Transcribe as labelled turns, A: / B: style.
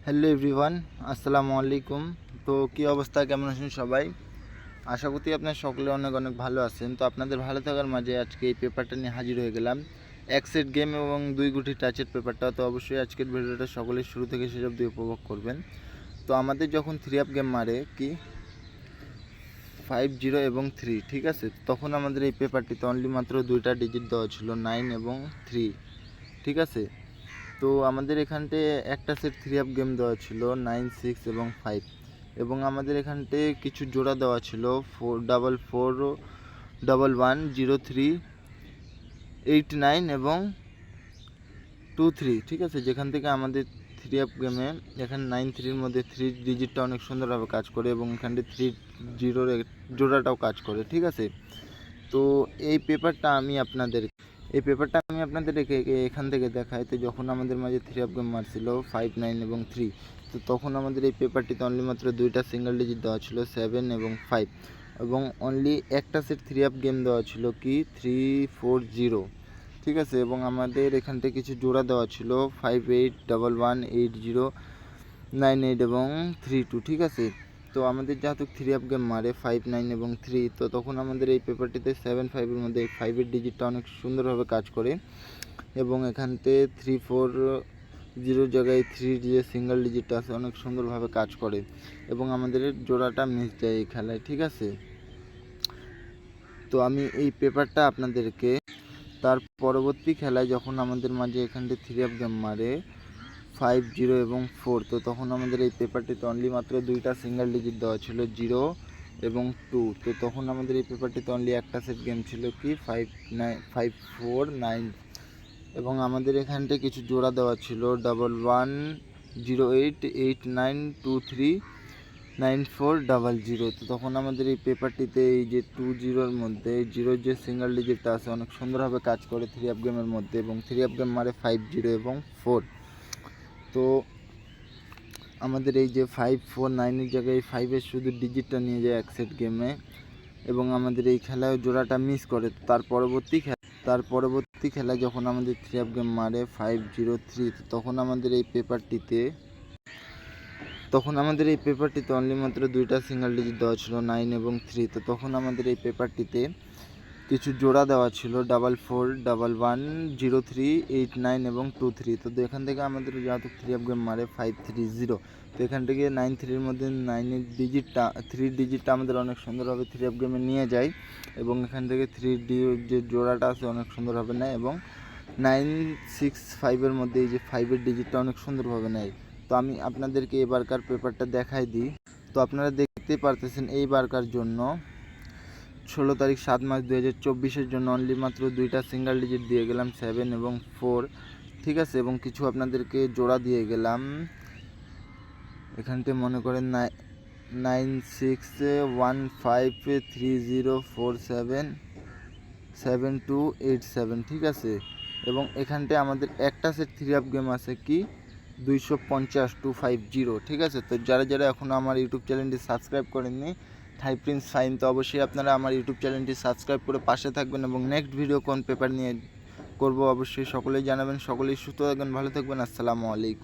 A: Hello everyone, আসসালামু আলাইকুম। তো কী অবস্থা, কেমন আছেন সবাই? আশা করছি আপনার সকলে অনেক অনেক ভালো আছেন। তো আপনাদের ভালো থাকার মাঝে আজকে এই পেপারটা নিয়ে হাজির হয়ে গেলাম, এক সেট গেম এবং 2 গুটি টাচের পেপারটা। তো অবশ্যই আজকের ভিডিওটা সকলেই শুরু থেকে শেষ অবধি উপভোগ করবেন। তো আমাদের যখন 3 আপ গেম মারে কি 5, 0 এবং 3, ঠিক আছে, তখন আমাদের এই পেপারটিতে অনলি মাত্র 2টা ডিজিট দেওয়া ছিল, 9 এবং 3, ঠিক আছে। তো আমাদের এখানতে একটা সেট 3 আপ গেম দেওয়া ছিল 9, 6 এবং 5, এবং আমাদের এখানতে কিছু জোড়া দেওয়া ছিল 444110389 এবং 23, ঠিক আছে। যেখান থেকে আমাদের 3 আপ গেমে এখানে 9-3-র মধ্যে 3 ডিজিটটা অনেক সুন্দরভাবে কাজ করে এবং এখানে 3-0-র জোড়াটাও কাজ করে, ঠিক আছে। তো এই পেপারটা আমি আপনাদের এখান থেকে দেখাই। তো যখন আমাদের মাঝে 3 আপ গেম মারছিল 5, 9 এবং 3, তো তখন আমাদের এই পেপারটিতে অনলি মাত্র 2টা সিঙ্গেল ডিজিট দেওয়া ছিল 7 এবং 5, এবং অনলি একটা সেট 3 আপ গেম দেওয়া ছিল কি 340, ঠিক আছে। এবং আমাদের এখান থেকে কিছু জোড়া দেওয়া ছিল 58118098 এবং 32, ঠিক আছে। তো আমাদের যেহেতু 3 আপ গেম মারে 5, 9 এবং 3, তো তখন আমাদের এই পেপারটিতে 7, 5-এর মধ্যে 5-এর ডিজিটটা অনেক সুন্দরভাবে কাজ করে, এবং এখানতে 340 জায়গায় 3 যে সিঙ্গেল ডিজিটটা আছে অনেক সুন্দরভাবে কাজ করে, এবং আমাদের জোড়াটা মিস যায় এই খেলায়, ঠিক আছে। তো আমি এই পেপারটা আপনাদেরকে তার পরবর্তী খেলায় যখন আমাদের মাঝে এখানতে 3 আপ গেম মারে 5, 0 এবং 4, তো তখন আমাদের এই পেপারটিতে অনলি মাত্র 2টা সিঙ্গেল ডিজিট দেওয়া ছিল 0 এবং 2, তো তখন আমাদের এই পেপারটিতে অনলি একটা সেট গেম ছিল কি 549, এবং আমাদের এখানতে কিছু জোড়া দেওয়া ছিল 110889239400, তো তখন আমাদের এই পেপারটিতে এই যে 20-র মধ্যে 0 যে সিঙ্গেল ডিজিটটা আছে অনেক সুন্দরভাবে কাজ করে 3 আপ গেমের মধ্যে, এবং 3 আপ গেম মারে 5, 0 এবং 4। তো আমাদের এই যে 549-এর জায়গায় 5-এর শুধু ডিজিটটা নিয়ে যায় এক সেট গেমে, এবং আমাদের এই খেলায় জোড়াটা মিস করে। তার পরবর্তী খেলায় যখন আমাদের 3 আপ গেম মারে 503, তখন আমাদের এই পেপারটিতে অনলি মাত্র 2টা সিঙ্গেল ডিজিট দেওয়া ছিল 9 এবং 3, তো তখন আমাদের এই পেপারটিতে কিছু জোড়া দেওয়া ছিল 44110389 এবং 23, তো এখান থেকে আমাদের যেহেতু 3 আপ গেম মারে 530, তো এখান থেকে 93-র মধ্যে 9-এর ডিজিটটা 3 ডিজিটটা আমাদের অনেক সুন্দরভাবে 3 আপ গেমে নিয়ে যায়, এবং এখান থেকে 3D যে জোড়াটা আছে অনেক সুন্দরভাবে নেয়, এবং 965-এর মধ্যে এই যে 5-এর ডিজিটটা অনেক সুন্দরভাবে নেয়। তো আমি আপনাদেরকে এবারকার পেপারটা দেখাই দিই। তো আপনারা দেখতেই পারতেছেন এইবারকার জন্য 16 তারিখ 7 মাস 2024-এর জন্য অনলি মাত্র 2টা সিঙ্গেল ডিজিট দিয়ে গেলাম 7 এবং 4, ঠিক আছে, এবং কিছু আপনাদেরকে জোড়া দিয়ে গেলাম এখানতে মনে করেন 961530477287, ঠিক আছে। এবং এখানতে আমাদের একটা সেট 3 আপ গেম আছে কি 250250, ঠিক আছে। তো যারা যারা এখনও আমার ইউটিউব চ্যানেলটি সাবস্ক্রাইব করেননি থাই প্রিন্স ফাইন, তো অবশ্যই আপনারা আমার ইউটিউব চ্যানেলটি সাবস্ক্রাইব করে পাশে থাকবেন, এবং নেক্সট ভিডিও কোন পেপার নিয়ে করব অবশ্যই সকলেই জানাবেন। সকলেই সুস্থ থাকবেন, ভালো থাকবেন। আসসালামু আলাইকুম।